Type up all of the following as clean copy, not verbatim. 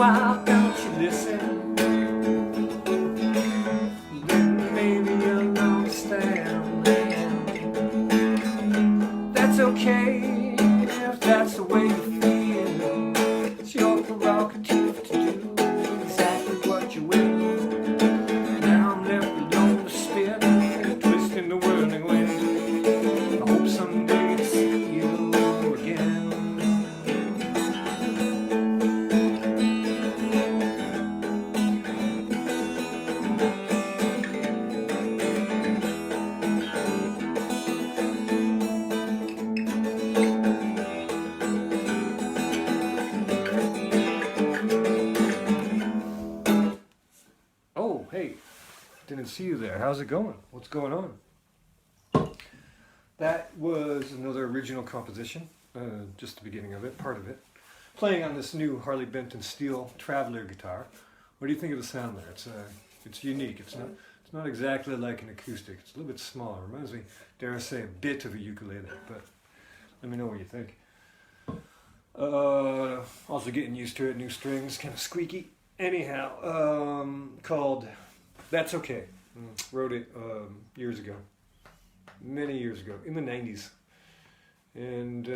Why don't you listen? Then maybe you'll understand. That's okay if that's the way you feel. It's your prerogative to do exactly what you will. Now I'm left alone to spin, twisting the whirling wind. I hope someday to see you again. Oh, hey, didn't see you there. How's it going? What's going on? That was another original composition, just the beginning of it, part of it. Playing on this new Harley Benton Steel Traveler guitar. What do you think of the sound there? It's unique. It's not exactly like an acoustic. It's a little bit smaller. It reminds me, dare I say, a bit of a ukulele. But let me know what you think. Also getting used to it. New strings, kind of squeaky. Anyhow, called That's Okay. Wrote it years ago. Many years ago, in the 90s. And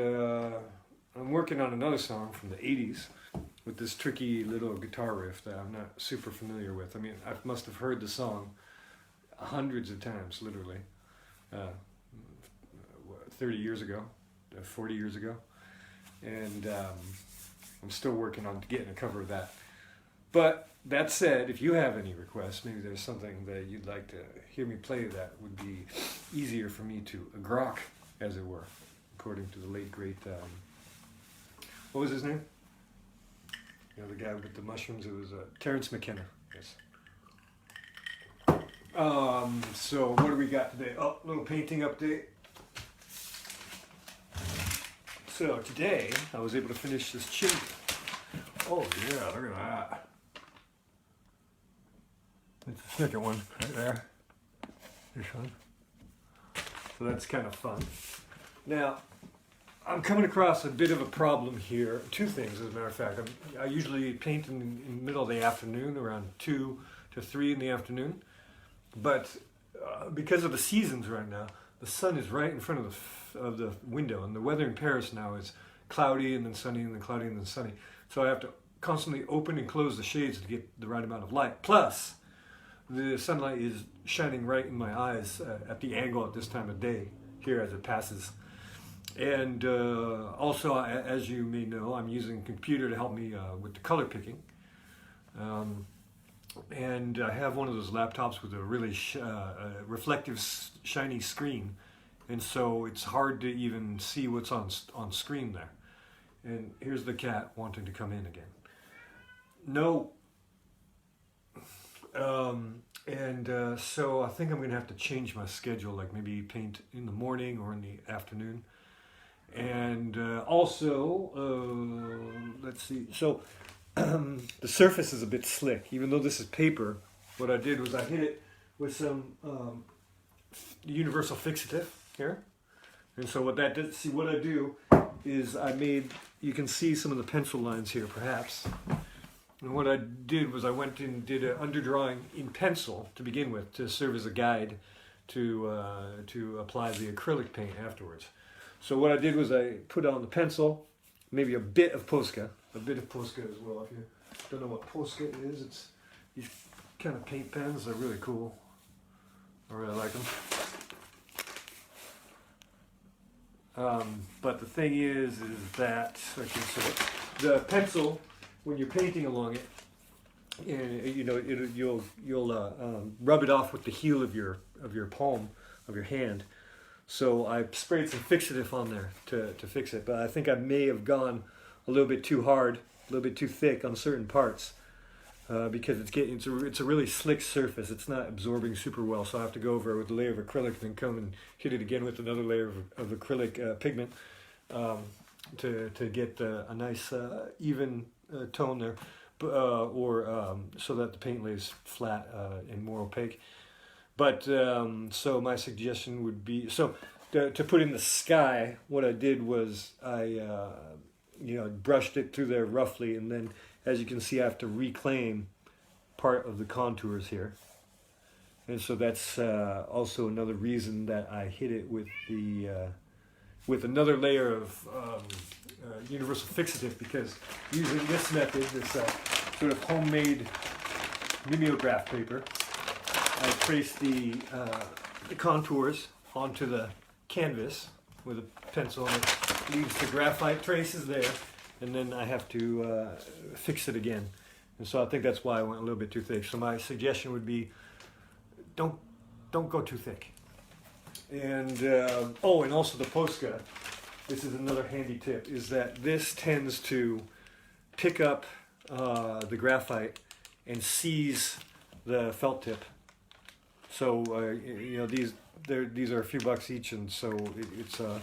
I'm working on another song from the 80s with this tricky little guitar riff that I'm not super familiar with. I mean, I must have heard the song hundreds of times, literally. 30 years ago, 40 years ago. And I'm still working on getting a cover of that. But that said, if you have any requests, maybe there's something that you'd like to hear me play that would be easier for me to grok, as it were, according to the late, great, what was his name? You know, the guy with the mushrooms, it was Terrence McKenna, yes. So what do we got today? Oh, little painting update. So today, I was able to finish this chimney. Oh yeah, look at that. It's the second one right there. This one. So that's kind of fun. Now, I'm coming across a bit of a problem here. Two things, as a matter of fact. I usually paint in the middle of the afternoon, around 2 to 3 in the afternoon. But because of the seasons right now, the sun is right in front of the window. And the weather in Paris now is cloudy and then sunny and then cloudy and then sunny. So I have to constantly open and close the shades to get the right amount of light. Plus, the sunlight is shining right in my eyes at the angle at this time of day here as it passes. And also, as you may know, I'm using a computer to help me with the color picking. And I have one of those laptops with a really reflective, shiny screen. And so it's hard to even see what's on screen there. And here's the cat wanting to come in again. No. So I think I'm going to have to change my schedule, like maybe paint in the morning or in the afternoon. And also, let's see. So the surface is a bit slick. Even though this is paper, what I did was I hit it with some universal fixative here. And so what that did, see what I do is you can see some of the pencil lines here perhaps. And what I did was I went and did an underdrawing in pencil to begin with to serve as a guide to apply the acrylic paint afterwards. So what I did was I put on the pencil, maybe a bit of Posca as well. If you don't know what Posca is, it's these kind of paint pens. They're really cool. I really like them. But the thing is that the pencil, when you're painting along it, you know, you'll rub it off with the heel of your palm of your hand. So I sprayed some fixative on there to fix it, but I think I may have gone a little bit too hard, a little bit too thick on certain parts because it's a really slick surface. It's not absorbing super well, so I have to go over it with a layer of acrylic, then come and hit it again with another layer of acrylic pigment to get a nice even tone there, so that the paint lays flat and more opaque. But so my suggestion would be, to put in the sky, what I did was I brushed it through there roughly, and then as you can see, I have to reclaim part of the contours here. And so that's also another reason that I hit it with another layer of universal fixative, because using this method, this sort of homemade mimeograph paper, I trace the contours onto the canvas with a pencil, and it leaves the graphite traces there, and then I have to fix it again. And so I think that's why I went a little bit too thick. So my suggestion would be, don't go too thick. And and also the Posca, this is another handy tip, is that this tends to pick up the graphite and seize the felt tip. So these are a few bucks each, and so it's a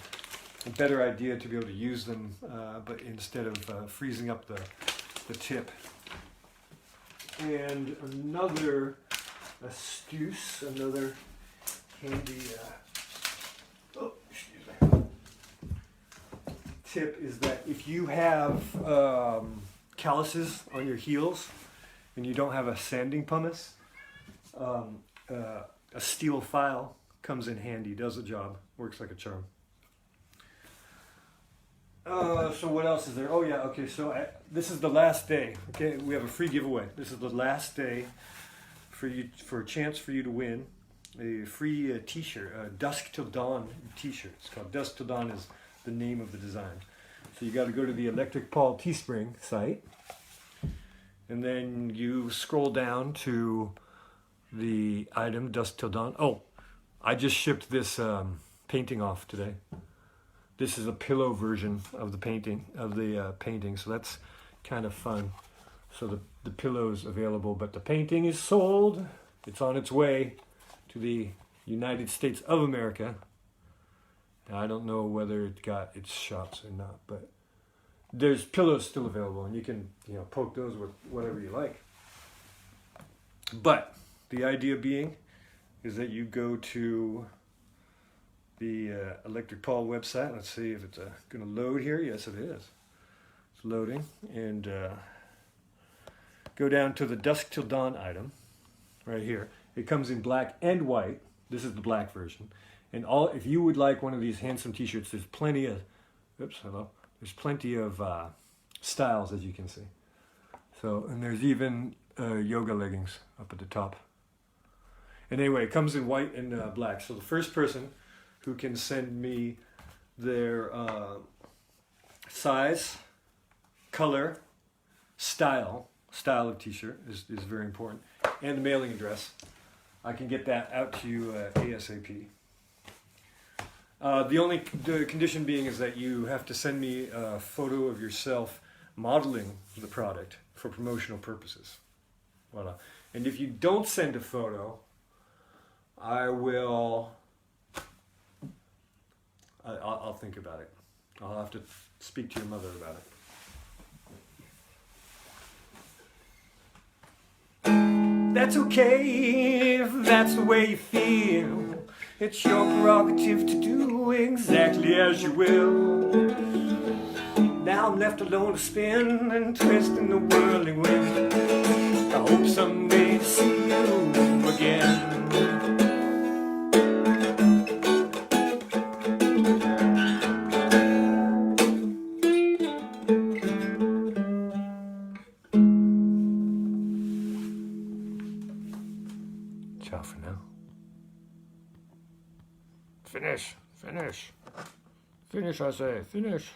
better idea to be able to use them, but instead of freezing up the tip. And another astuce, another handy tip is that if you have calluses on your heels and you don't have a sanding pumice, a steel file comes in handy, does the job, works like a charm. So what else is there? Oh yeah, okay, so this is the last day. Okay, we have a free giveaway. This is the last day for a chance for you to win a free t-shirt, Dusk Till Dawn t-shirt. It's called Dusk Till Dawn is the name of the design. So you got to go to the Electric Paul Teespring site, and then you scroll down to the item Dusk Till Dawn. Oh, I just shipped this painting off today. This is a pillow version of the painting, so that's kind of fun. So the pillow's available, but the painting is sold. It's on its way to the United States of America. I don't know whether it got its shots or not, but there's pillows still available, and you can poke those with whatever you like. But the idea being is that you go to the Electric Paul website. Let's see if it's going to load here. Yes, it is. It's loading, and go down to the Dusk Till Dawn item right here. It comes in black and white. This is the black version. And if you would like one of these handsome t-shirts, there's plenty of there's plenty of styles, as you can see. So, and there's even yoga leggings up at the top. And anyway, it comes in white and black. So the first person who can send me their size, color, style of t-shirt is very important, and the mailing address, I can get that out to you ASAP. The condition being is that you have to send me a photo of yourself modeling the product for promotional purposes. Voila. And if you don't send a photo, I'll think about it. I'll have to speak to your mother about it. That's okay if that's the way you feel. It's your prerogative to do exactly as you will. Now I'm left alone to spin and twist in the whirling wind. I hope someday to see you again. Ciao for now. Finish, I say, finish.